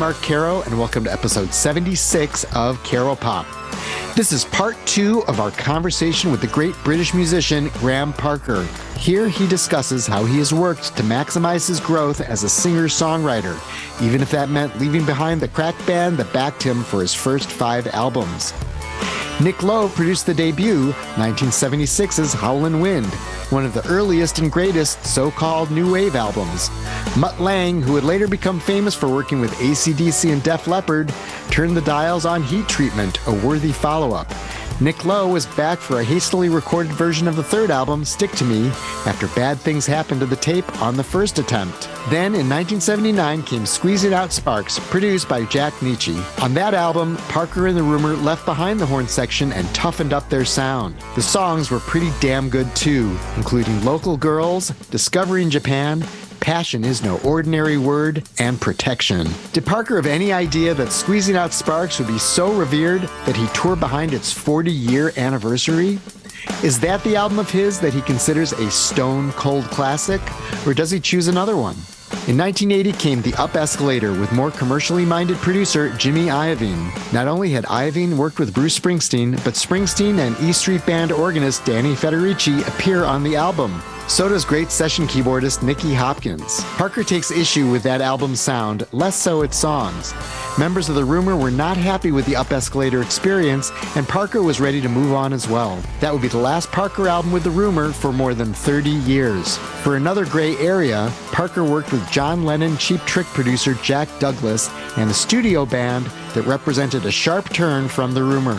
Mark Caro, and welcome to episode 76 of Caropop. This is part 2 of our conversation with the great British musician Graham Parker. Here he discusses how he has worked to maximize his growth as a singer-songwriter, even if that meant leaving behind the crack band that backed him for his first 5 albums. Nick Lowe produced the debut, 1976's Howlin' Wind, one of the earliest and greatest so-called new wave albums. Mutt Lange, who would later become famous for working with AC/DC and Def Leppard, turned the dials on Heat Treatment, a worthy follow-up. Nick Lowe was back for a hastily recorded version of the third album, Stick to Me, after bad things happened to the tape on the first attempt. Then, in 1979, came Squeezing Out Sparks, produced by Jack Nitzsche. On that album, Parker and the Rumour left behind the horn section and toughened up their sound. The songs were pretty damn good too, including Local Girls, Discovering Japan, Passion is No Ordinary Word, and Protection. Did Parker have any idea that Squeezing Out Sparks would be so revered that he toured behind its 40-year anniversary? Is that the album of his that he considers a stone-cold classic, or does he choose another one? In 1980 came the Up Escalator with more commercially minded producer Jimmy Iovine. Not only had Iovine worked with Bruce Springsteen, but Springsteen and E Street Band organist Danny Federici appear on the album. So does great session keyboardist Nicky Hopkins. Parker takes issue with that album's sound, less so its songs. Members of the Rumour were not happy with the Up Escalator experience, and Parker was ready to move on as well. That would be the last Parker album with the Rumour for more than 30 years. For another gray area, Parker worked with John Lennon Cheap Trick producer Jack Douglas and a studio band that represented a sharp turn from the Rumour.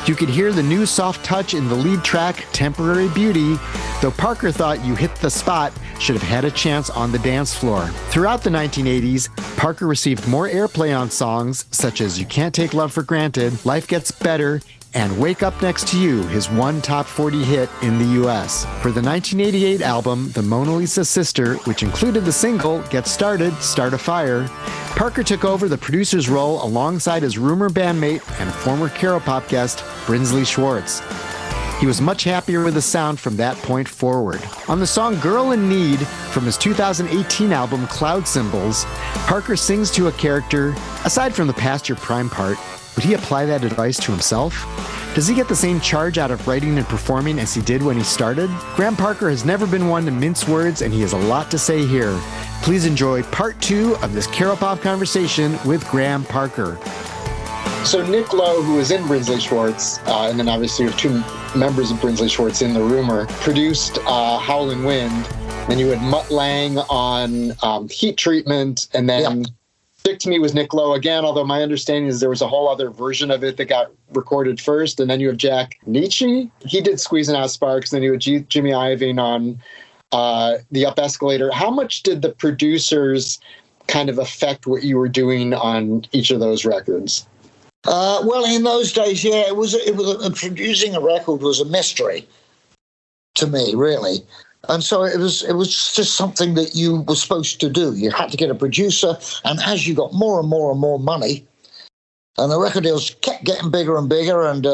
You could hear the new soft touch in the lead track, Temporary Beauty, though Parker thought You Hit the Spot should have had a chance on the dance floor. Throughout the 1980s, Parker received more airplay on songs such as You Can't Take Love for Granted, Life Gets Better, and Wake Up Next to You, his one top 40 hit in the US. For the 1988 album, The Mona Lisa Sister, which included the single Get Started, Start a Fire, Parker took over the producer's role alongside his Rumour bandmate and former Caropop guest, Brinsley Schwartz. He was much happier with the sound from that point forward. On the song Girl in Need from his 2018 album Cloud Symbols, Parker sings to a character. Aside from the past your prime part, would he apply that advice to himself? Does he get the same charge out of writing and performing as he did when he started? Graham Parker has never been one to mince words, and he has a lot to say here. Please enjoy part 2 of this Caropop conversation with Graham Parker. So Nick Lowe, who was in Brinsley Schwartz, and then obviously you have 2 members of Brinsley Schwartz in the Rumour, produced Howlin' Wind. Then you had Mutt Lange on Heat Treatment, and then Stick to Me was Nick Lowe again, although my understanding is there was a whole other version of it that got recorded first. And then you have Jack Nitzsche. He did Squeezing Out Sparks. Then you had Jimmy Iovine on the Up Escalator. How much did the producers kind of affect what you were doing on each of those records? Well, in those days, it was producing a record was a mystery to me, really. And so it was just something that you were supposed to do. You had to get a producer, and as you got more and more and more money, and the record deals kept getting bigger and bigger, and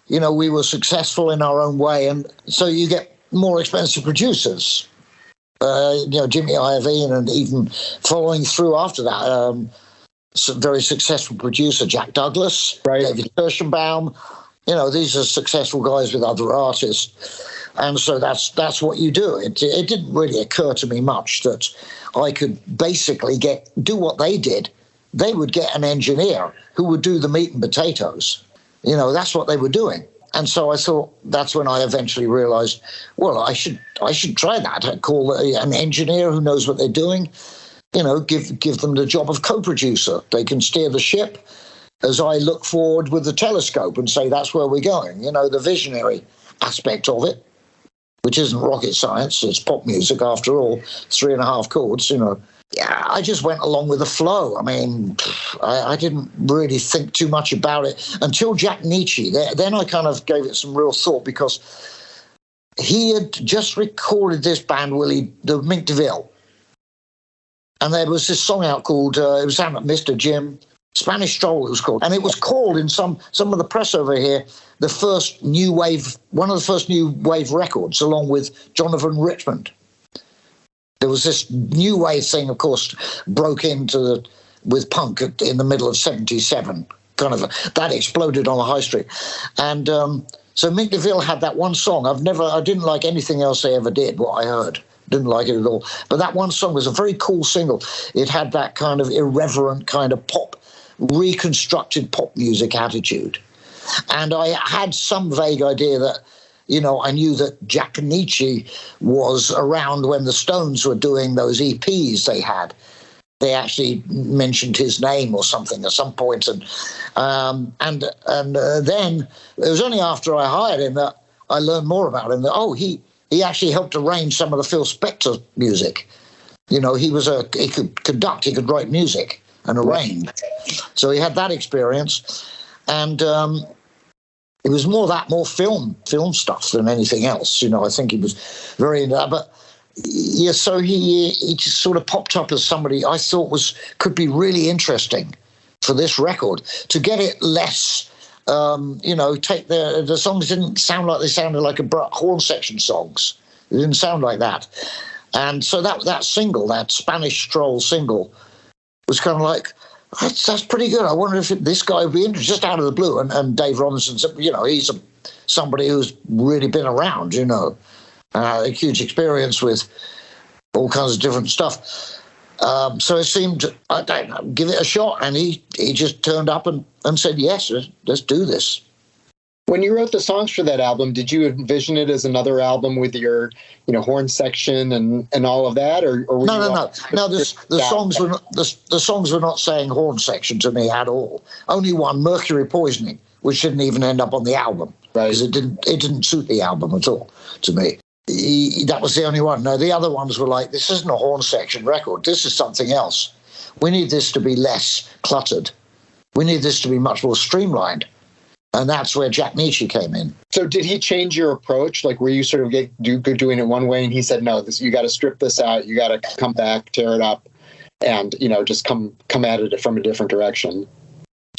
we were successful in our own way, and so you get more expensive producers. Jimmy Iovine, and even following through after that, some very successful producer Jack Douglas, right. David Kirschenbaum. These are successful guys with other artists. And so that's what you do. It didn't really occur to me much that I could basically do what they did. They would get an engineer who would do the meat and potatoes. That's what they were doing. And so I thought that's when I eventually realized, well, I should try that. I'd call an engineer who knows what they're doing. Give them the job of co-producer. They can steer the ship as I look forward with the telescope and say that's where we're going. The visionary aspect of it, which isn't rocket science. It's pop music after all, 3.5 chords, Yeah, I just went along with the flow. I mean, I didn't really think too much about it until Jack Nitzsche. Then I kind of gave it some real thought because he had just recorded this band, the Mink DeVille. And there was this song out called, it was down at Mr. Jim, Spanish Stroll it was called. And it was called in some of the press over here, the first new wave, one of the first new wave records, along with Jonathan Richman. There was this new wave thing, of course, broke into with punk in the middle of 77. Kind of that exploded on the high street. And so Mick DeVille had that one song. I didn't like anything else they ever did, what I heard. Didn't like it at all. But that one song was a very cool single. It had that kind of irreverent kind of pop, reconstructed pop music attitude. And I had some vague idea that, I knew that Jack Nitzsche was around when the Stones were doing those EPs they had. They actually mentioned his name or something at some point. And then it was only after I hired him that I learned more about him, that, he actually helped arrange some of the Phil Spector music. He could conduct, he could write music and arrange. So he had that experience. And it was more film stuff than anything else. I think he was very into that. But yeah, so he just sort of popped up as somebody I thought could be really interesting for this record. To get it less, take the songs didn't sound like they sounded like horn section songs. It didn't sound like that. And so that single, that Spanish Stroll single, was kind of like, that's pretty good. I wonder if this guy would be interested, just out of the blue. And Dave Robinson said, he's somebody who's really been around, a huge experience with all kinds of different stuff. So it seemed, I don't know, give it a shot. And he just turned up and said, yes, let's do this. When you wrote the songs for that album, did you envision it as another album with your, horn section and all of that, or no? The songs were not saying horn section to me at all. Only one, Mercury Poisoning, which didn't even end up on the album, right? Because it didn't suit the album at all to me. That was the only one. No, the other ones were like, this isn't a horn section record. This is something else. We need this to be less cluttered. We need this to be much more streamlined. And that's where Jack Nitzsche came in. So did he change your approach? Like, were you sort of doing it one way and he said, no, you got to strip this out. You got to come back, tear it up, and, just come at it from a different direction?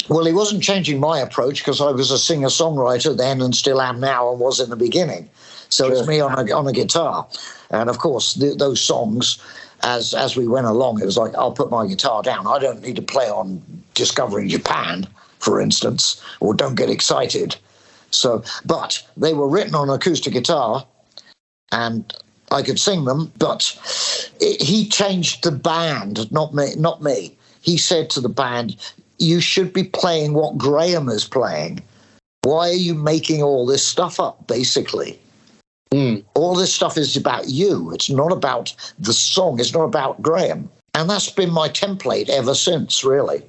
Well, he wasn't changing my approach because I was a singer-songwriter then and still am now and was in the beginning. So Sure. It's me on a guitar. And, of course, those songs, as we went along, it was like, I'll put my guitar down. I don't need to play on Discovering Japan, for instance, or Don't Get Excited. So, but they were written on acoustic guitar and I could sing them, but he changed the band, not me. He said to the band, you should be playing what Graham is playing. Why are you making all this stuff up, basically? All this stuff is about you. It's not about the song. It's not about Graham. And that's been my template ever since, really.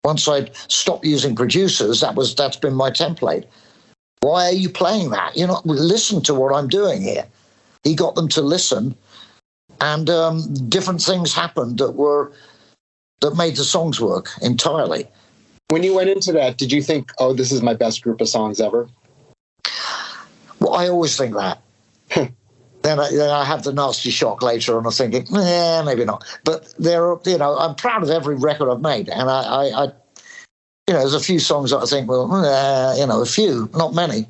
Once I'd stopped using producers, that's been my template. Why are you playing that? Listen to what I'm doing here. He got them to listen, and different things happened that made the songs work entirely. When you went into that, did you think, oh, this is my best group of songs ever? Well, I always think that. Then I have the nasty shock later on of thinking, maybe not. But I'm proud of every record I've made. And I there's a few songs that I think, well, a few, not many.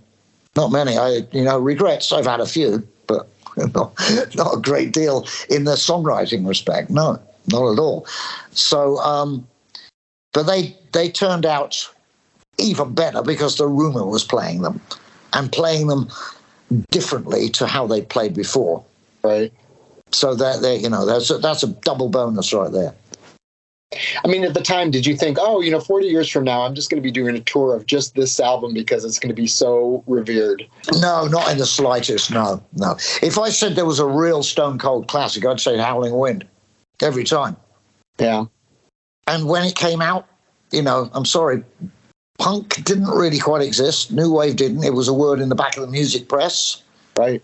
Regrets, I've had a few, but not a great deal in the songwriting respect. No, not at all. So, but they turned out even better because the Rumour was playing them and playing them differently to how they played before. Right. So that's a double bonus right there. I mean, at the time, did you think, 40 years from now, I'm just going to be doing a tour of just this album because it's going to be so revered? No, not in the slightest. No. If I said there was a real stone cold classic, I'd say Howling Wind every time. Yeah. And when it came out, I'm sorry, punk didn't really quite exist. New wave didn't. It was a word in the back of the music press. Right.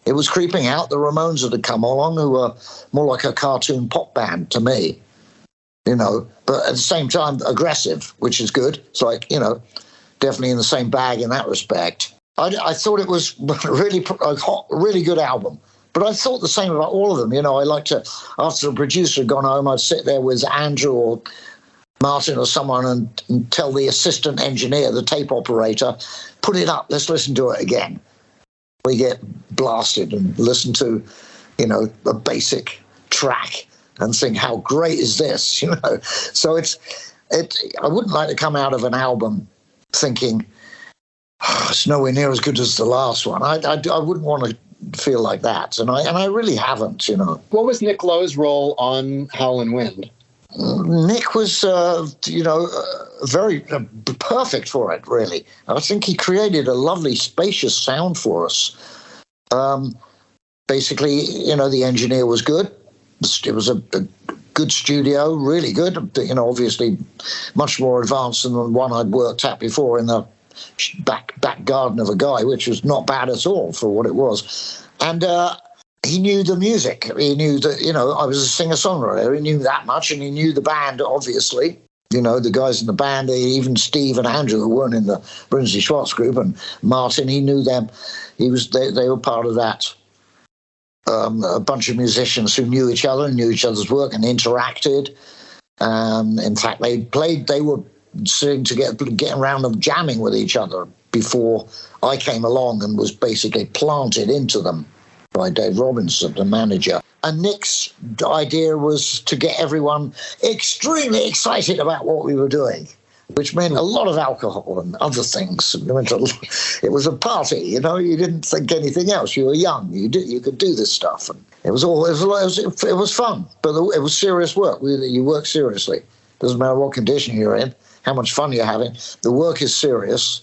It was creeping out. The Ramones had come along, who were more like a cartoon pop band to me, but at the same time aggressive, which is good. It's like, definitely in the same bag in that respect. I thought it was really a really good album. But I thought the same about all of them. I like to, after the producer had gone home, I'd sit there with Andrew or Martin or someone and tell the assistant engineer, the tape operator, put it up, let's listen to it again. We get blasted and listen to, a basic track and think, how great is this, you know? So I wouldn't like to come out of an album thinking, it's nowhere near as good as the last one. I wouldn't want to feel like that, and I really haven't, you know. What was Nick Lowe's role on Howlin' Wind? Nick was, very perfect for it, really. I think he created a lovely, spacious sound for us. Basically, you know, the engineer was good. It was a good studio, really good. You know, obviously much more advanced than the one I'd worked at before in the back garden of a guy, which was not bad at all for what it was. And he knew the music. He knew that, you know, I was a singer-songwriter. He knew that much, and he knew the band, obviously. You know, the guys in the band, even Steve and Andrew, who weren't in the Brinsley Schwartz group, and Martin, he knew them. They were part of that. A bunch of musicians who knew each other and knew each other's work and interacted. In fact, they were sitting together, getting around and jamming with each other before I came along and was basically planted into them by Dave Robinson, the manager. And Nick's idea was to get everyone extremely excited about what we were doing, which meant a lot of alcohol and other things. It was a party, you know. You didn't think anything else. You were young. You could do this stuff, and it was fun. But it was serious work. You work seriously. Doesn't matter what condition you're in, how much fun you're having. The work is serious,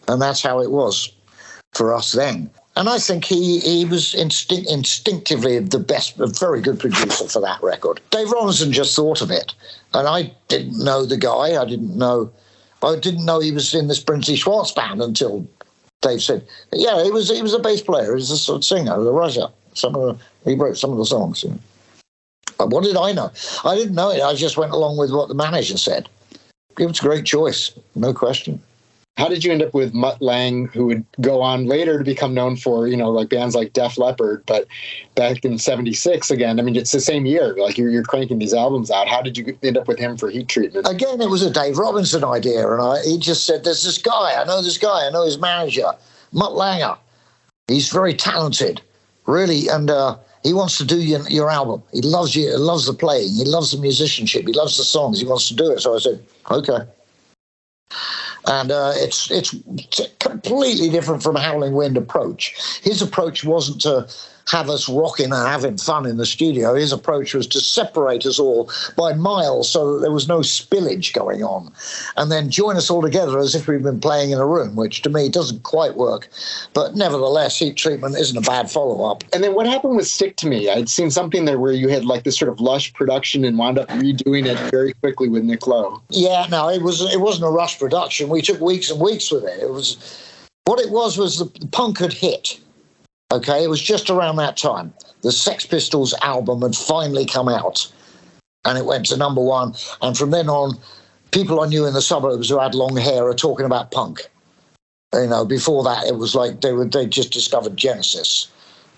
and that's how it was for us then. And I think he was instinctively the best, a very good producer for that record. Dave Robinson just thought of it, and I didn't know the guy. I didn't know he was in this Brinsley Schwartz band until Dave said, "Yeah, he was a bass player. He was a sort of singer, a writer. He wrote some of the songs." You know. What did I know? I didn't know it. I just went along with what the manager said. It was a great choice, no question. How did you end up with Mutt Lange, who would go on later to become known for, you know, like bands like Def Leppard, but back in '76 again, I mean, it's the same year, like you're cranking these albums out. How did you end up with him for Heat Treatment? Again, it was a Dave Robinson idea, and he just said, there's this guy, I know his manager, Mutt Lange. He's very talented, really, and he wants to do your album. He loves you, he loves the playing, he loves the musicianship, he loves the songs, he wants to do it. So I said, okay. And it's completely different from Howling Wind approach. His approach wasn't to have us rocking and having fun in the studio. His approach was to separate us all by miles so that there was no spillage going on, and then join us all together as if we'd been playing in a room, which to me doesn't quite work. But nevertheless, Heat Treatment isn't a bad follow-up. And then what happened with Stick to Me? I'd seen something there where you had like this sort of lush production and wound up redoing it very quickly with Nick Lowe. Yeah, no, it wasn't a rush production. We took weeks and weeks with it. What it was the punk had hit. Okay, it was just around that time. The Sex Pistols album had finally come out, and it went to number one. And from then on, people I knew in the suburbs who had long hair are talking about punk. You know, before that, it was like they just discovered Genesis.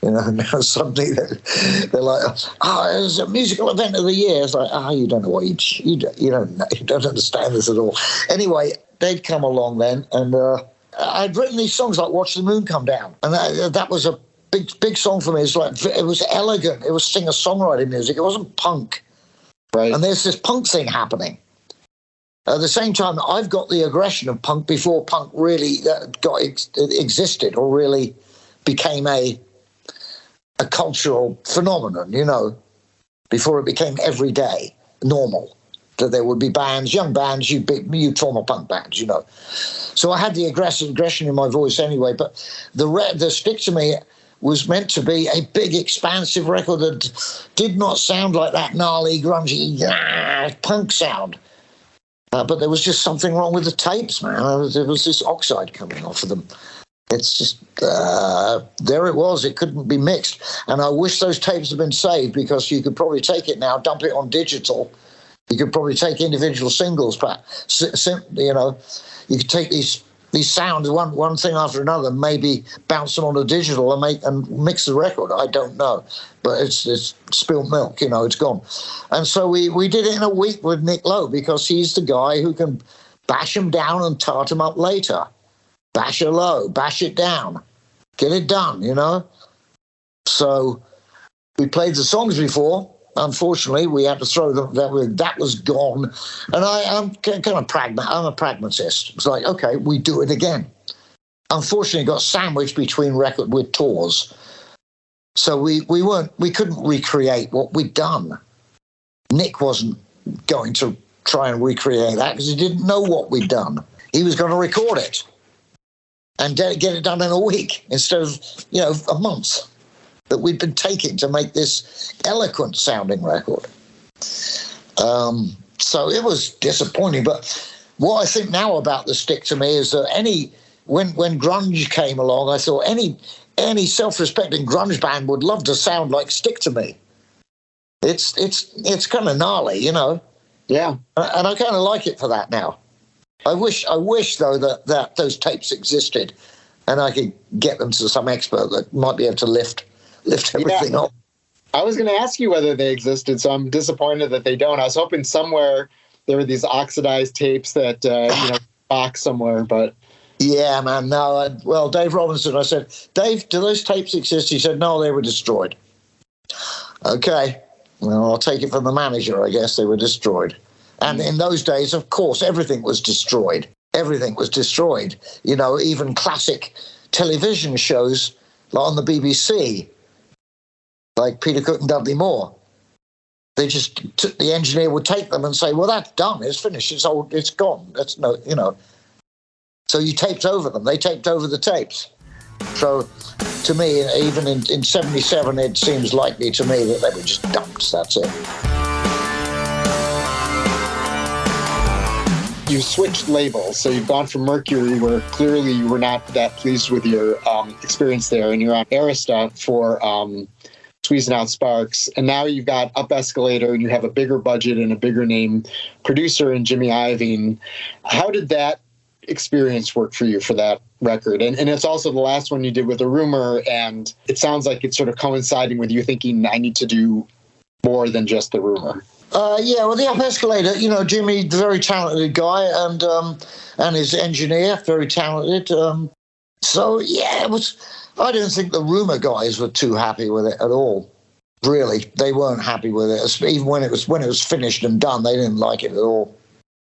You know, now suddenly they're like, it was a musical event of the year. It's like, you don't know what you don't understand this at all. Anyway, they'd come along then, and I'd written these songs like Watch the Moon Come Down, and that was a big song for me. It was elegant. It was singer-songwriter music. It wasn't punk. Right. And there's this punk thing happening. At the same time, I've got the aggression of punk before punk really existed or really became a cultural phenomenon, you know, before it became everyday, normal. That there would be bands, young bands, you'd form a punk band, you know. So I had the aggression in my voice anyway, but the Stick to Me was meant to be a big, expansive record that did not sound like that gnarly, grungy, punk sound. But there was just something wrong with the tapes, man. There was this oxide coming off of them. It's just, there it was. It couldn't be mixed. And I wish those tapes had been saved, because you could probably take it now, dump it on digital. You could probably take individual singles, but, you know, you could take these sounds, one thing after another, maybe bounce them onto digital and mix the record. I don't know, but it's spilled milk, you know, it's gone. And so we did it in a week with Nick Lowe, because he's the guy who can bash him down and tart him up later. Bash it low, bash it down, get it done, you know. So we played the songs before, unfortunately, we had to throw them. That was gone. And I'm kind of I'm a pragmatist. It's like, okay, we do it again. Unfortunately, got sandwiched between record with tours. So we couldn't recreate what we'd done. Nick wasn't going to try and recreate that because he didn't know what we'd done. He was going to record it and get it done in a week instead of, a month that we'd been taking to make this eloquent sounding record. So it was disappointing. But what I think now about the Stick to Me is that when grunge came along, I thought any self-respecting grunge band would love to sound like Stick to Me. It's kind of gnarly, Yeah. And I kind of like it for that now. I wish though that those tapes existed, and I could get them to some expert that might be able to lift everything up. I was going to ask you whether they existed, so I'm disappointed that they don't. I was hoping somewhere there were these oxidized tapes that box somewhere, but. Yeah, man, no. Well, Dave Robinson, I said, Dave, do those tapes exist? He said, no, they were destroyed. Okay, well, I'll take it from the manager, I guess. They were destroyed. And in those days, of course, everything was destroyed. Everything was destroyed. Even classic television shows like on the BBC, like Peter Cook and Dudley Moore. They just the engineer would take them and say, well, that's done. It's finished. It's old. It's gone. That's So you taped over them. They taped over the tapes. So to me, even in 77, it seems likely to me that they were just dumped. That's it. You switched labels. So you've gone from Mercury, where clearly you were not that pleased with your experience there, and you're on Arista for Squeezing Out Sparks. And now you've got Up Escalator, and you have a bigger budget and a bigger name producer in Jimmy Iovine. How did that experience work for you for that record? And it's also the last one you did with a Rumour, and it sounds like it's sort of coinciding with you thinking, I need to do more than just the Rumour. Well, the Up Escalator, Jimmy, very talented guy, and his engineer, very talented. It was. I don't think the Rumour guys were too happy with it at all. Really, they weren't happy with it. Even when it was finished and done, they didn't like it at all.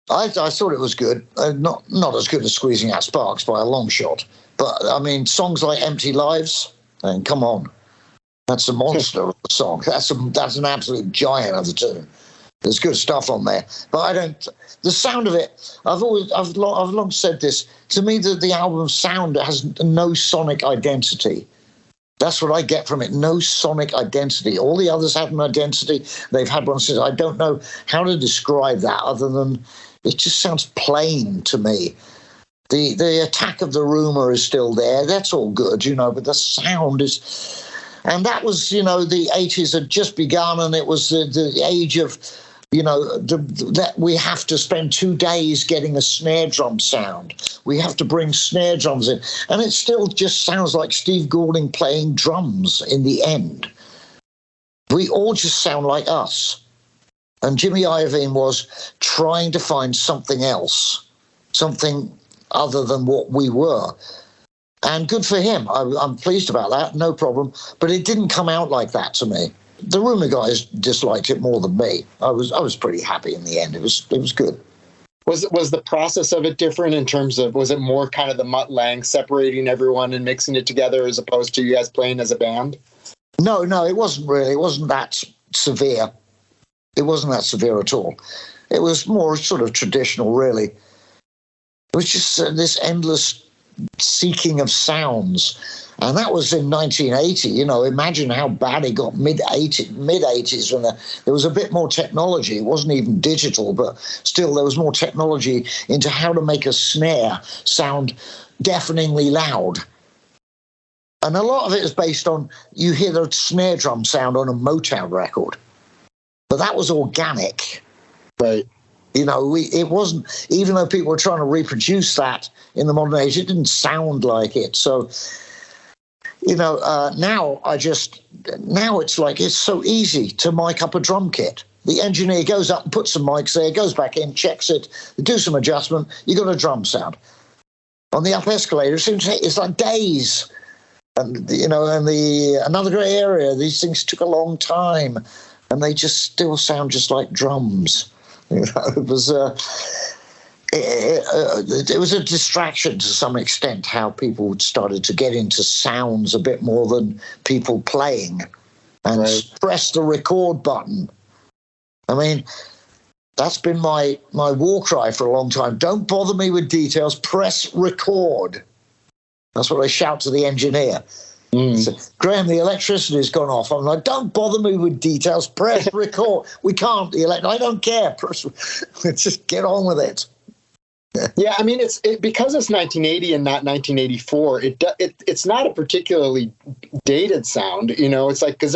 I thought it was good. Not as good as Squeezing Out Sparks by a long shot. But, I mean, songs like Empty Lives, and come on. That's a monster of a song. That's an absolute giant of the tune. There's good stuff on there. But the sound of it, I've long said this, to me the album's sound has no sonic identity. That's what I get from it, no sonic identity. All the others have an identity. They've had one since. I don't know how to describe that other than it just sounds plain to me. The attack of the Rumour is still there. That's all good, but the sound is... And that was, the 80s had just begun, and it was the age of, that we have to spend 2 days getting a snare drum sound. We have to bring snare drums in. And it still just sounds like Steve Goulding playing drums in the end. We all just sound like us. And Jimmy Iovine was trying to find something else, something other than what we were. And good for him. I'm pleased about that, no problem. But it didn't come out like that to me. The Rumour guys disliked it more than me. I was pretty happy in the end. It was good. Was the process of it different in terms of, was it more kind of the Mutt Lange separating everyone and mixing it together as opposed to you guys playing as a band? No, it wasn't really. It wasn't that severe. It wasn't that severe at all. It was more sort of traditional, really. It was just this endless seeking of sounds. And that was in 1980. Imagine how bad it got mid-80s when there was a bit more technology. It wasn't even digital, but still there was more technology into how to make a snare sound deafeningly loud. And a lot of it is based on, you hear the snare drum sound on a Motown record. But that was organic. Right. It wasn't, even though people were trying to reproduce that in the modern age, it didn't sound like it. So, now it's like, it's so easy to mic up a drum kit. The engineer goes up and puts some mics there, goes back in, checks it, do some adjustment, you got a drum sound. On the Up Escalator, it's like days. And, and another grey area, these things took a long time. and they just still sound just like drums. It was it was a distraction to some extent how people started to get into sounds a bit more than people playing and press the record button. I mean, that's been my war cry for a long time. Don't bother me with details, press record. That's what I shout to the engineer. So, Graham, the electricity's gone off. I'm like, don't bother me with details, press record. We can't, I don't care. Just get on with it. Yeah, I mean, because it's 1980 and not 1984. It's not a particularly dated sound, you know. It's like because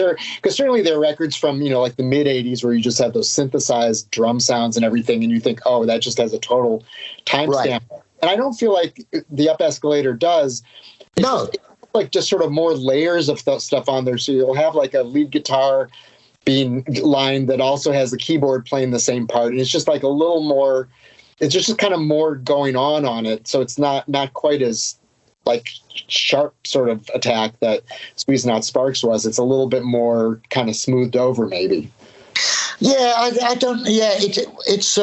certainly there are records from like the mid 80s where you just have those synthesized drum sounds and everything, and you think, oh, that just has a total timestamp. Right. And I don't feel like the Up Escalator does. No, it's like just sort of more layers of stuff on there. So you'll have like a lead guitar being lined that also has the keyboard playing the same part, and it's just like a little more. It's just kind of more going on it, so it's not quite as like sharp sort of attack that Squeezing Out Sparks was. It's a little bit more kind of smoothed over, maybe. Yeah, I don't. Yeah, it's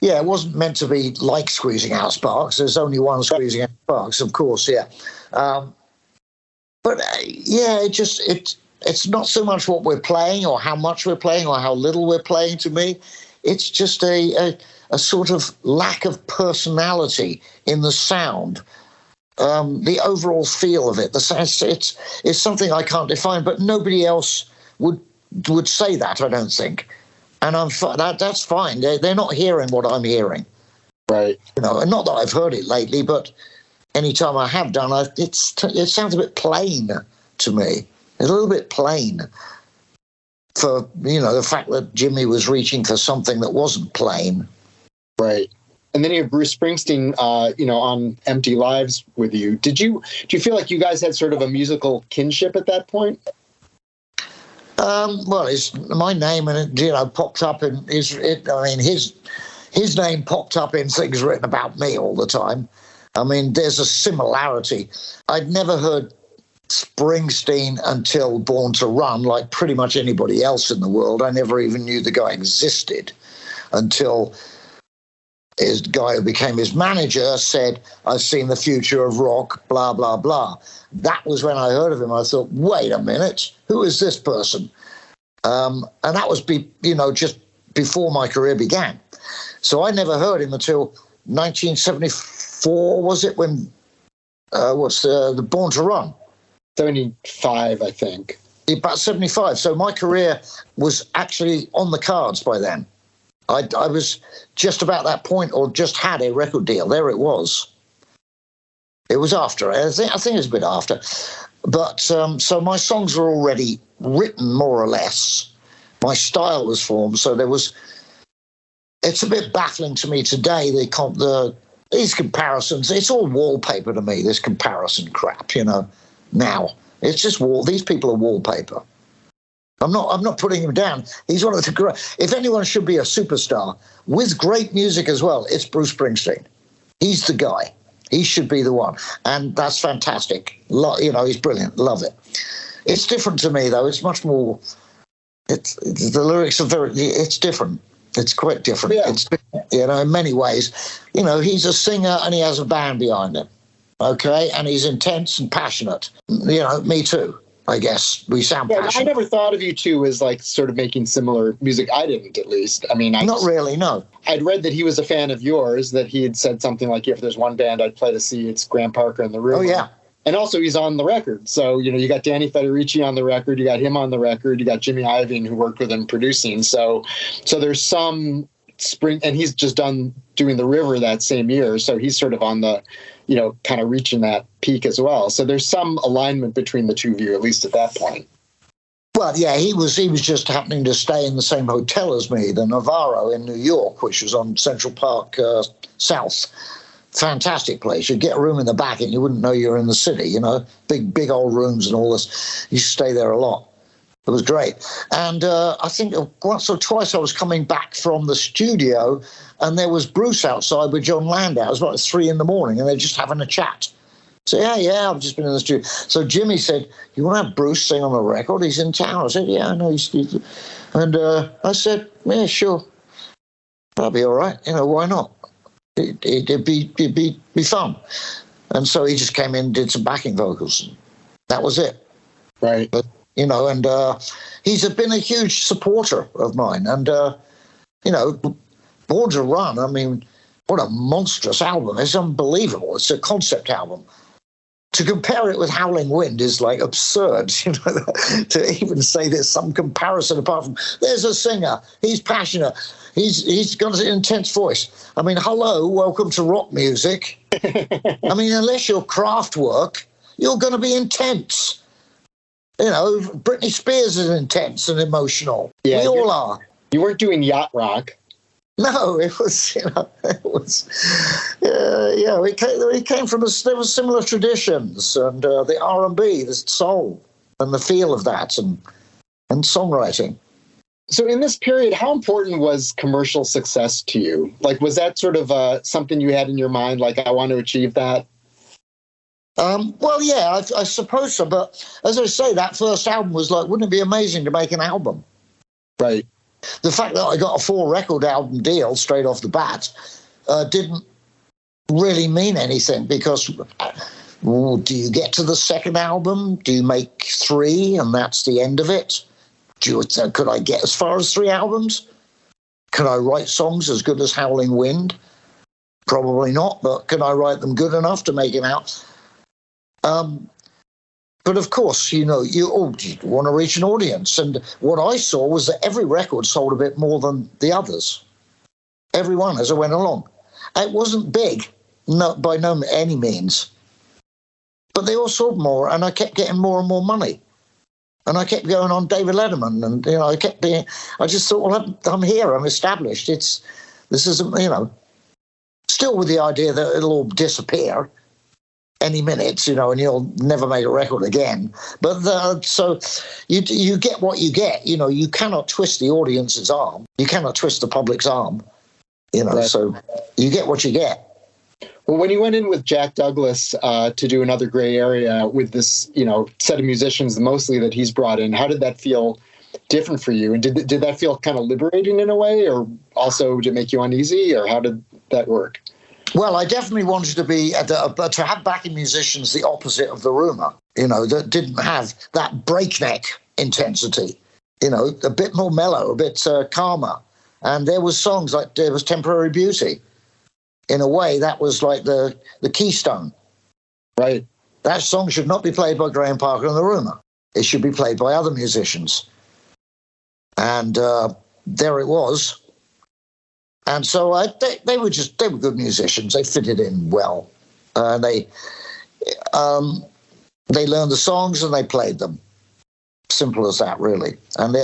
yeah, it wasn't meant to be like Squeezing Out Sparks. There's only one Squeezing Out Sparks, of course. Yeah, but yeah, it's not so much what we're playing or how much we're playing or how little we're playing. To me, it's just a sort of lack of personality in the sound. The overall feel of it, the sense, it's something I can't define, but nobody else would say that, I don't think. And that's fine. They're not hearing what I'm hearing. Right. And not that I've heard it lately, but any time I have done, it sounds a bit plain to me. A little bit plain. For, the fact that Jimmy was reaching for something that wasn't plain. Right. And then you have Bruce Springsteen, on Empty Lives with you. Do you feel like you guys had sort of a musical kinship at that point? Well, it's my name, and it, popped up in his name popped up in things written about me all the time. I mean, there's a similarity. I'd never heard Springsteen until Born to Run, like pretty much anybody else in the world. I never even knew the guy existed until his guy who became his manager said, I've seen the future of rock, blah, blah, blah. That was when I heard of him. I thought, wait a minute, who is this person? And that was, just before my career began. So I never heard him until 1974, was it, when, the Born to Run? 75, I think. About 75. So my career was actually on the cards by then. I was just about that point, or just had a record deal. There it was. It was after. I think it was a bit after. But so my songs were already written, more or less. My style was formed. So there was. It's a bit baffling to me today. These comparisons. It's all wallpaper to me. This comparison crap. Now it's just these people are wallpaper. I'm not putting him down. He's one of the great. If anyone should be a superstar with great music as well, it's Bruce Springsteen. He's the guy. He should be the one, and that's fantastic. He's brilliant. Love it. It's different to me though. It's much more. The lyrics are very. It's different. It's quite different. Yeah. It's in many ways. He's a singer and he has a band behind him. Okay, and he's intense and passionate. Me too. I guess we sound passionate. I never thought of you two as like sort of making similar music. I didn't, at least. I mean, not really. No. I'd read that he was a fan of yours. That he had said something like, "If there's one band I'd play to see, it's Graham Parker and the Rumour." Oh yeah. And also, he's on the record. So you got Danny Federici on the record. You got him on the record. You got Jimmy Iovine, who worked with him producing. So there's some spring, and he's just done doing the River that same year. So he's sort of on the, kind of reaching that peak as well. So there's some alignment between the two of you, at least at that point. Well, yeah, he was just happening to stay in the same hotel as me, the Navarro in New York, which was on Central Park South. Fantastic place. You'd get a room in the back and you wouldn't know you were in the city, big old rooms and all this. You stay there a lot. It was great. And I think once or twice I was coming back from the studio and there was Bruce outside with John Landau. It was about 3 a.m. and they're just having a chat. So, yeah, I've just been in the studio. So Jimmy said, you want to have Bruce sing on the record? He's in town. I said, yeah, I know. And I said, yeah, sure. That'll be all right. Why not? It'd be fun. And so he just came in and did some backing vocals. That was it. Right. But, and he's been a huge supporter of mine. And, Born to Run, I mean, what a monstrous album. It's unbelievable. It's a concept album. To compare it with Howling Wind is like absurd, to even say there's some comparison apart from there's a singer, he's passionate, he's got an intense voice. I mean, hello, welcome to rock music. I mean, unless you're Kraftwerk, you're going to be intense. Britney Spears is intense and emotional. Yeah, we all are. You weren't doing yacht rock. No, it was, we came from there were similar traditions, and the R&B, the soul, and the feel of that, and songwriting. So in this period, how important was commercial success to you? Like, was that sort of something you had in your mind, like, I want to achieve that? Well, yeah, I suppose so. But as I say, that first album was like, wouldn't it be amazing to make an album? Right. The fact that I got a 4-record album deal straight off the bat didn't really mean anything, because do you get to the second album? Do you make 3 and that's the end of it? Could I get as far as 3 albums? Could I write songs as good as Howling Wind? Probably not, but can I write them good enough to make it out? But of course, you want to reach an audience. And what I saw was that every record sold a bit more than the others. Every one as I went along. It wasn't big, by any means. But they all sold more, and I kept getting more and more money. And I kept going on David Letterman, and I just thought, well, I'm here, I'm established. This isn't, still with the idea that it'll all disappear any minute, and you'll never make a record again. But so you get what you get. You cannot twist the audience's arm. You cannot twist the public's arm. Right. So you get what you get. Well, when you went in with Jack Douglas to do Another Gray Area with this, set of musicians mostly that he's brought in, how did that feel different for you? And did that feel kind of liberating in a way, or also did it make you uneasy, or how did that work? Well, I definitely wanted to have backing musicians the opposite of the Rumour, that didn't have that breakneck intensity, a bit more mellow, a bit calmer. And there was songs like, there was Temporary Beauty. In a way, that was like the keystone. Right. That song should not be played by Graham Parker and the Rumour. It should be played by other musicians. And there it was. And so they were good musicians. They fitted in well. They learned the songs and they played them. Simple as that, really. And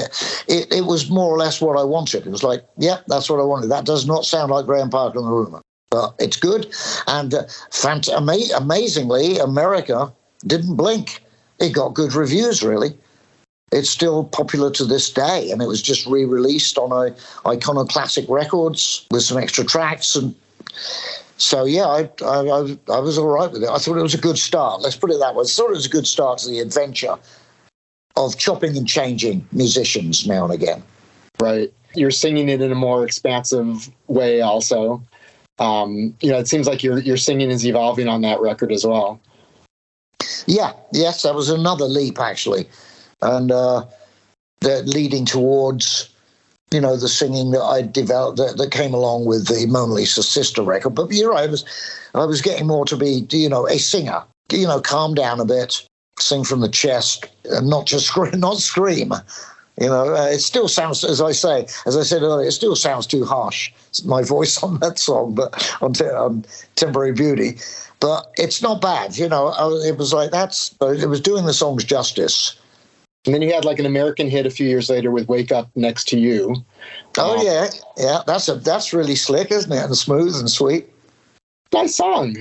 it was more or less what I wanted. It was like, yeah, that's what I wanted. That does not sound like Graham Parker and the Rumour, but it's good. And amazingly, America didn't blink. It got good reviews, really. It's still popular to this day, and it was just re-released on Iconoclastic Records with some extra tracks. And so, yeah, I was all right with it. I thought it was a good start. Let's put it that way. I thought it was a good start to the adventure of chopping and changing musicians now and again. Right. You're singing it in a more expansive way also. It seems like your singing is evolving on that record as well. Yeah, yes, that was another leap, actually. And they're leading towards, the singing that I developed that came along with the Mona Lisa Sister record. But you're right, I was getting more to be, a singer. Calm down a bit, sing from the chest, and not scream. It still sounds, as I said earlier, it still sounds too harsh, my voice on that song, but on Temporary Beauty. But it's not bad, it was like it was doing the songs justice. And then you had like an American hit a few years later with Wake Up Next to You. Oh, yeah. That's really slick, isn't it? And smooth and sweet. Nice song.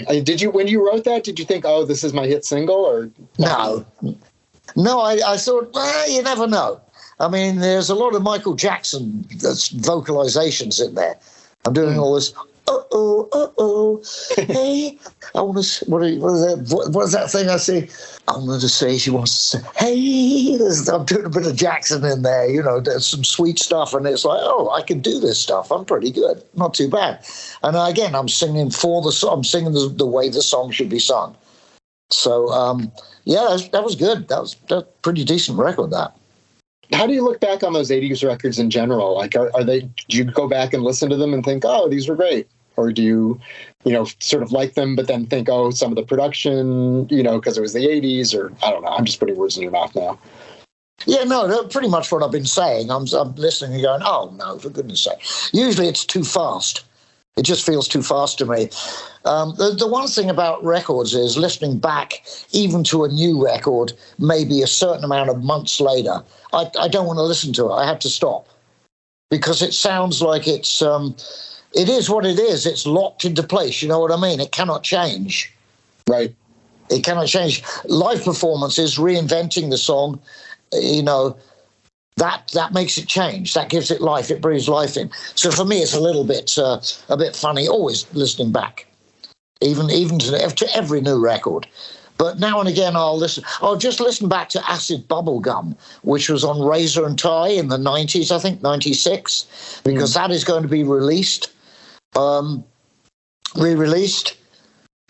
When you wrote that, did you think, oh, this is my hit single? Or no, I thought, well, you never know. I mean, there's a lot of Michael Jackson vocalizations in there. I'm doing all this Hey, I want to. What is that thing I see? I wanted to say she wants to say, hey. I'm doing a bit of Jackson in there. There's some sweet stuff, and it's like, oh, I can do this stuff. I'm pretty good, not too bad. And again, I'm singing I'm singing the way the song should be sung. So yeah, that was good. That was a pretty decent record. That. How do you look back on those 80s records in general? Like, do you go back and listen to them and think, oh, these were great? Or do you, sort of like them, but then think, oh, some of the production, because it was the 80s, or I don't know. I'm just putting words in your mouth now. Yeah, no, that's pretty much what I've been saying. I'm listening and going, oh, no, for goodness sake. Usually it's too fast. It just feels too fast to me. The one thing about records is listening back, even to a new record, maybe a certain amount of months later, I don't want to listen to it. I have to stop because it sounds like it is what it is. It's locked into place. You know what I mean? It cannot change. Right. It cannot change. Live performances, reinventing the song, that makes it change. That gives it life. It breathes life in. So for me, it's a bit funny. Always listening back, even to every new record. But now and again, I'll just listen back to Acid Bubblegum, which was on Razor and Tie in the 90s, I think 96, because that is going to be released, re-released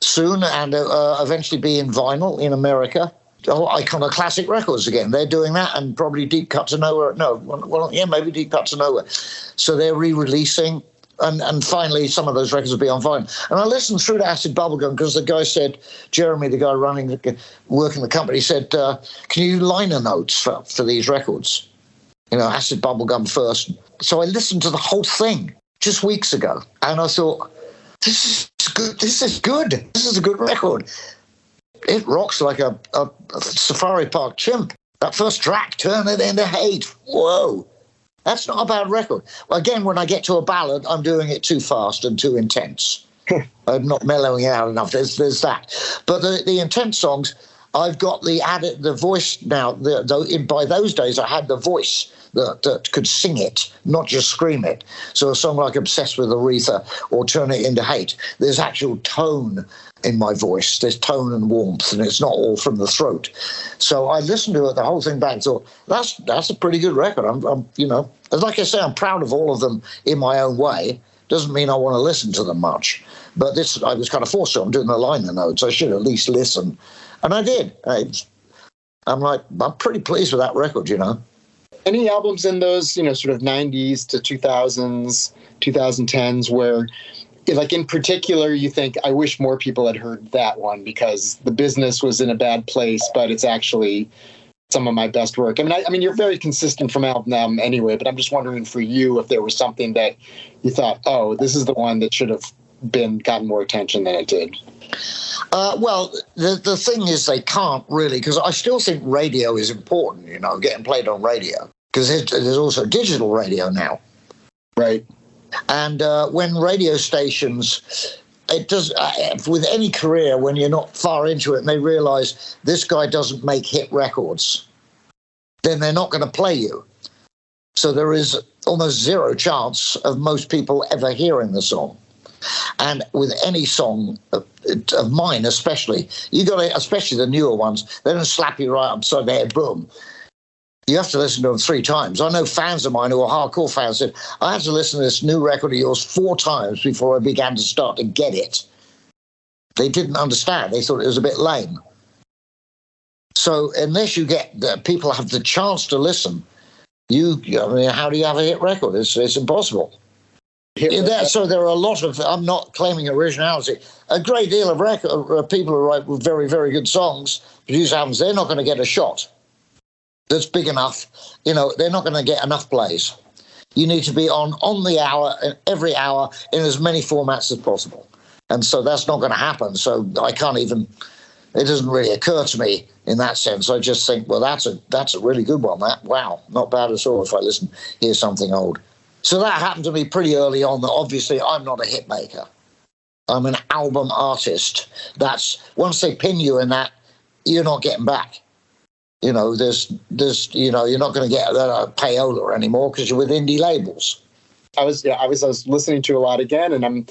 soon, and eventually be in vinyl in America. Oh, Iconoclastic Records again. They're doing that, and probably Deep Cut to Nowhere. No, well, yeah, maybe Deep Cut to Nowhere. So they're re-releasing, and finally some of those records will be on vinyl. And I listened through to Acid Bubblegum because the guy said, Jeremy, the guy working the company, said, can you liner notes for these records? Acid Bubblegum first. So I listened to the whole thing just weeks ago, and I thought, this is good. This is good. This is a good record. It rocks like a safari park chimp. That first track, Turn It Into Hate. Whoa. That's not a bad record. Again, when I get to a ballad, I'm doing it too fast and too intense. I'm not mellowing out enough. There's that. But the intense songs, I've got the voice now. By those days, I had the voice that could sing it, not just scream it. So a song like Obsessed with Aretha or Turn It Into Hate, there's actual tone in my voice. There's tone and warmth, and it's not all from the throat. So I listened to it, the whole thing back, and thought, that's a pretty good record. I'm like I say, I'm proud of all of them in my own way. Doesn't mean I want to listen to them much. But this, I was kind of forced to. I'm doing the liner notes. I should at least listen. And I did. I'm pretty pleased with that record, Any albums in those, sort of 90s to 2000s, 2010s where, like in particular, you think, I wish more people had heard that one because the business was in a bad place, but it's actually some of my best work. I mean, you're very consistent from album to album anyway, but I'm just wondering for you if there was something that you thought, oh, this is the one that should have gotten more attention than it did. Well, the thing is they can't really, because I still think radio is important, getting played on radio, because there's also digital radio now. Right. And when radio stations, it does, with any career, when you're not far into it and they realize this guy doesn't make hit records, then they're not going to play you. So there is almost zero chance of most people ever hearing the song. And with any song of mine, especially, especially the newer ones, they don't slap you right upside the head, boom. You have to listen to them 3 times. I know fans of mine who are hardcore fans said, I had to listen to this new record of yours 4 times before I began to start to get it. They didn't understand. They thought it was a bit lame. So unless you get people have the chance to listen, how do you have a hit record? It's impossible. So there are a lot of, I'm not claiming originality, a great deal of people who write very, very good songs, produce albums, they're not going to get a shot that's big enough. They're not going to get enough plays. You need to be on the hour, every hour, in as many formats as possible. And so that's not going to happen. So I can't even, it doesn't really occur to me in that sense. I just think, well, that's a really good one. Wow, not bad at all if I hear something old. So that happened to me pretty early on. That obviously I'm not a hit maker. I'm an album artist. That's once they pin you in that, you're not getting back. There's you're not going to get a payola anymore because you're with indie labels. I was listening to a lot again, and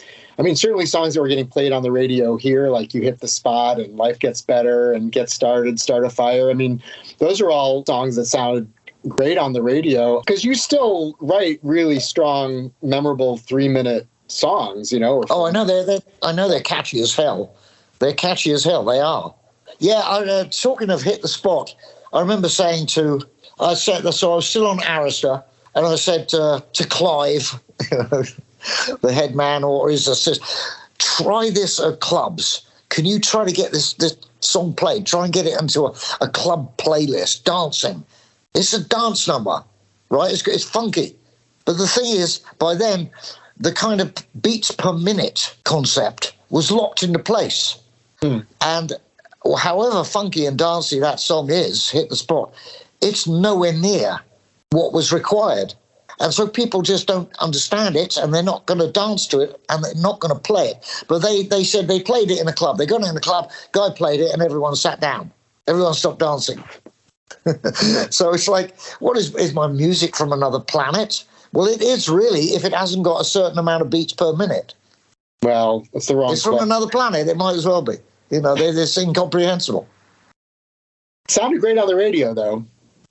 certainly songs that were getting played on the radio here, like You Hit the Spot and Life Gets Better and Get Started, Start a Fire. I mean, those are all songs that sounded great on the radio, because you still write really strong, memorable 3-minute songs, you know. Oh, I know they're catchy as hell. They're catchy as hell. They are. Yeah. Talking of Hit the Spot, I remember saying so I was still on Arista, and I said to Clive, the head man or his assistant, try this at clubs. Can you try to get this song played? Try and get it into a club playlist, dancing. It's a dance number, right? It's funky. But the thing is, by then, the kind of beats per minute concept was locked into place. And however funky and dancey that song is, Hit the Spot, it's nowhere near what was required. And so people just don't understand it, and they're not going to dance to it, and they're not going to play it. But they said they played it in a club. They got in the club, guy played it, and everyone sat down. Everyone stopped dancing. So it's like, what is my music from another planet? Well, it is really, if it hasn't got a certain amount of beats per minute. Well, it's the wrong. It's from another planet. It might as well be. You know, it's incomprehensible. Sounded great on the radio, though.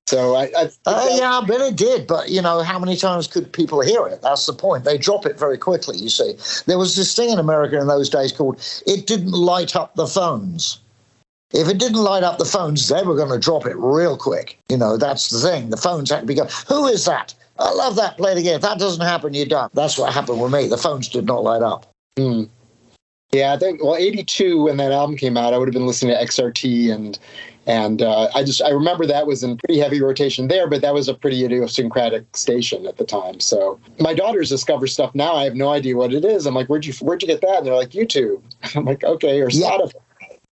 So yeah, I bet it did. But, you know, how many times could people hear it? That's the point. They drop it very quickly, you see. There was this thing in America in those days called It Didn't Light Up the Phones. If it didn't light up the phones, they were going to drop it real quick. You know, that's the thing. The phones had to be going, who is that? I love that. Play it again. If that doesn't happen, you're done. That's what happened with me. The phones did not light up. Yeah, I think, 82, when that album came out, I would have been listening to XRT, and I remember that was in pretty heavy rotation there, but that was a pretty idiosyncratic station at the time. So my daughters discover stuff now. I have no idea what it is. I'm like, where'd you get that? And they're like, YouTube. I'm like, okay, or Spotify.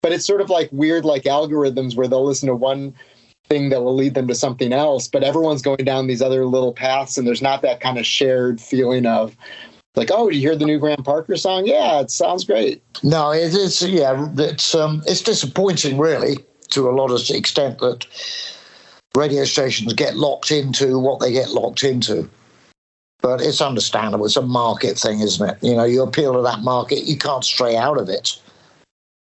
But it's sort of like weird, like algorithms where they'll listen to one thing that will lead them to something else, but everyone's going down these other little paths, and there's not that kind of shared feeling of like, oh, you hear the new Graham Parker song? Yeah, it sounds great. No, it's disappointing, really, to a lot of extent that radio stations get locked into what they get locked into. But it's understandable. It's a market thing, isn't it? You know, you appeal to that market, you can't stray out of it.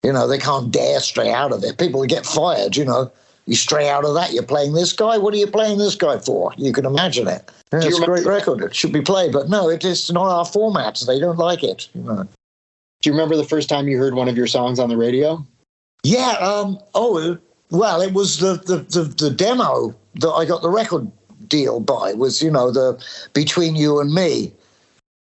You know, they can't dare stray out of it. People get fired, you know. You stray out of that, you're playing this guy? What are you playing this guy for? You can imagine it. Yeah, it's a great record. It should be played. But no, it is not our format. They don't like it. You know. Do you remember the first time you heard one of your songs on the radio? Yeah. Well, it was the demo that I got the record deal by was, you know, the Between You and Me.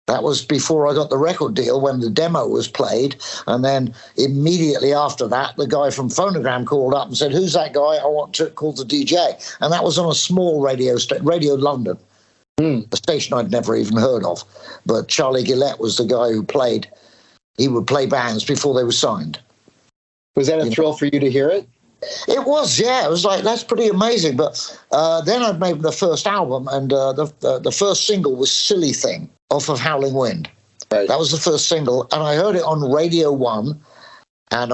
That was before I got the record deal, when the demo was played. And then immediately after that, the guy from Phonogram called up and said, who's that guy? I want to call the DJ. And that was on a small Radio London, a station I'd never even heard of. But Charlie Gillette was the guy who he would play bands before they were signed. Was that a thrill for you to hear it? It was, yeah. It was like, that's pretty amazing. But then I'd made the first album, and the first single was Silly Thing off of Howling Wind. Right. That was the first single, and I heard it on Radio 1. And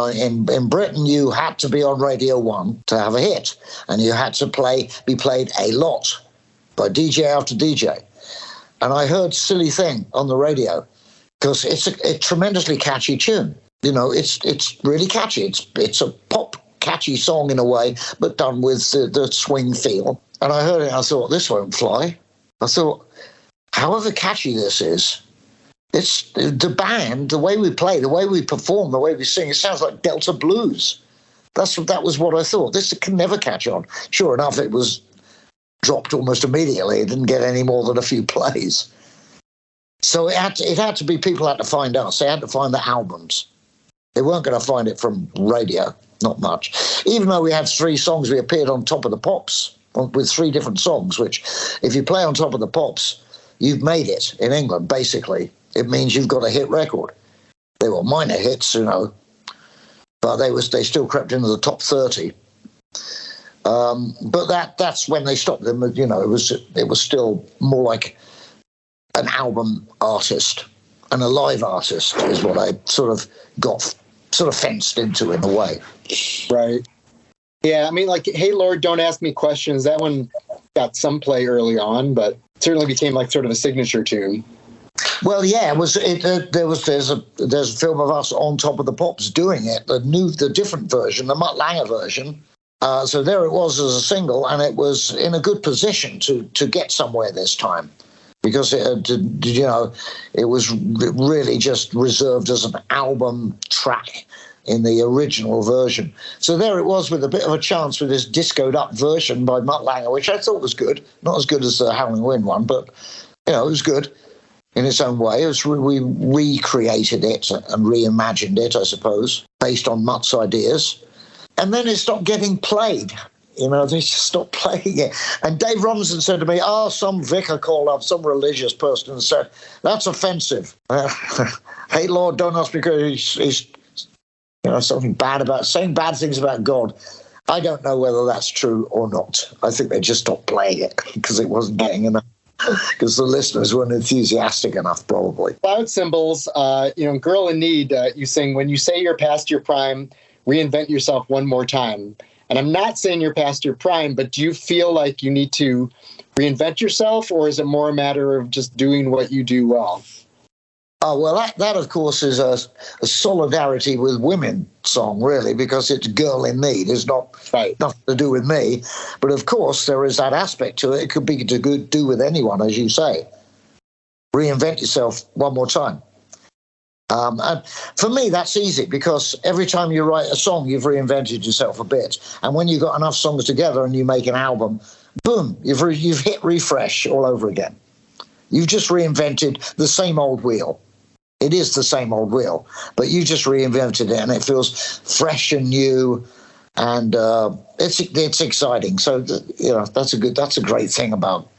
in Britain, you had to be on Radio 1 to have a hit, and you had to be played a lot by DJ after DJ. And I heard Silly Thing on the radio because it's a tremendously catchy tune. You know, it's really catchy. It's a pop catchy song in a way, but done with the swing feel. And I heard it and I thought, this won't fly. I thought, however catchy this is, it's the band, the way we play, the way we perform, the way we sing, it sounds like Delta blues. That was what I thought. This can never catch on. Sure enough, it was dropped almost immediately. It didn't get any more than a few plays. So it had to be, people had to find us. They had to find the albums. They weren't going to find it from radio, not much. Even though we had 3 songs, we appeared on Top of the Pops with 3 different songs, which if you play on Top of the Pops, you've made it in England, basically. It means you've got a hit record. They were minor hits, you know, but they still crept into the top 30. But that's when they stopped them. You know, it was still more like an album artist and a live artist is what I sort of fenced into in a way. Right. Yeah, I mean, like, Hey Lord, Don't Ask Me Questions, that one got some play early on, but certainly became like sort of a signature tune. Well, yeah, there's a film of us on Top of the Pops doing it, the different version, the Mutt Lange version. So there it was as a single, and it was in a good position to get somewhere this time, because it was really just reserved as an album track in the original version. So there it was with a bit of a chance with this discoed up version by Mutt Lange, which I thought was good. Not as good as the Howling Wind one, but it was good in its own way. We recreated it and reimagined it, I suppose, based on Mutt's ideas. And then it stopped getting played. They just stopped playing it. And Dave Robinson said to me, some vicar called up, some religious person, and said, that's offensive. Hey, Lord, don't ask me because he's something bad about saying bad things about God. I don't know whether that's true or not. I think they just stopped playing it because it wasn't getting enough. Because the listeners weren't enthusiastic enough, probably. Cloud Symbols, Girl in Need, you sing, when you say you're past your prime, reinvent yourself one more time. And I'm not saying you're past your prime, but do you feel like you need to reinvent yourself, or is it more a matter of just doing what you do well? Oh, well, that of course, is a solidarity with women song, really, because it's Girl in Need. It's nothing to do with me. But, of course, there is that aspect to it. It could be to do with anyone, as you say. Reinvent yourself one more time. And for me, that's easy, because every time you write a song, you've reinvented yourself a bit. And when you've got enough songs together and you make an album, boom, you've hit refresh all over again. You've just reinvented the same old wheel. It is the same old wheel, but you just reinvented it, and it feels fresh and new, and it's exciting. So that's a great thing about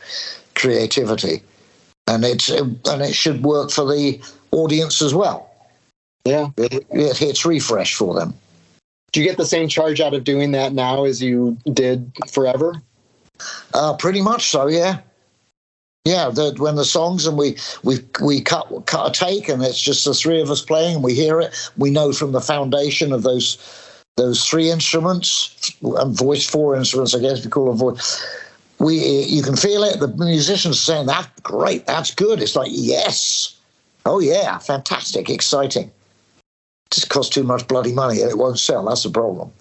creativity, and it should work for the audience as well. Yeah, it hits refresh for them. Do you get the same charge out of doing that now as you did forever? Pretty much so, yeah. Yeah, when the songs and we cut a take, and it's just the three of us playing, and we hear it. We know from the foundation of those three instruments and four instruments, I guess we call them voice. You can feel it. The musicians are saying, "That's great. That's good." It's like, yes, oh yeah, fantastic, exciting. It just costs too much bloody money, and it won't sell. That's the problem.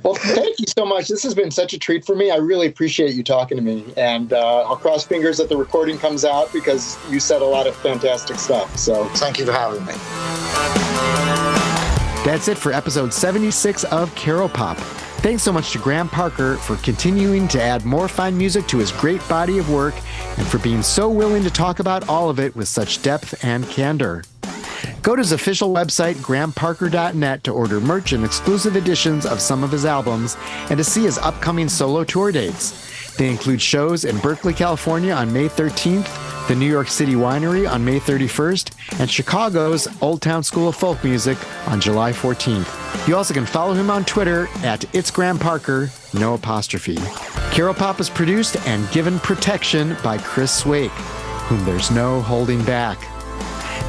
Well, thank you so much. This has been such a treat for me. I really appreciate you talking to me. And I'll cross fingers that the recording comes out, because you said a lot of fantastic stuff. So thank you for having me. That's it for episode 76 of Caropop. Thanks so much to Graham Parker for continuing to add more fine music to his great body of work, and for being so willing to talk about all of it with such depth and candor. Go to his official website, grahamparker.net, to order merch and exclusive editions of some of his albums, and to see his upcoming solo tour dates. They include shows in Berkeley, California on May 13th, the New York City Winery on May 31st, and Chicago's Old Town School of Folk Music on July 14th. You also can follow him on Twitter at @It'sGrahamParker, no apostrophe. Caropop is produced and given protection by Chris Swake, whom there's no holding back.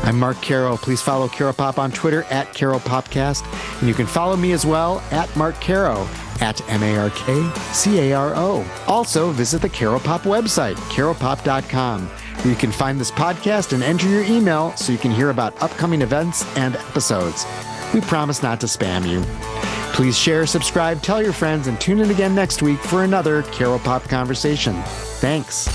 I'm Mark Caro. Please follow Caropop on Twitter at CaroPopcast. And you can follow me as well at Mark Caro, at MarkCaro. Also, visit the Caropop website, caropop.com, where you can find this podcast and enter your email so you can hear about upcoming events and episodes. We promise not to spam you. Please share, subscribe, tell your friends, and tune in again next week for another Caropop conversation. Thanks.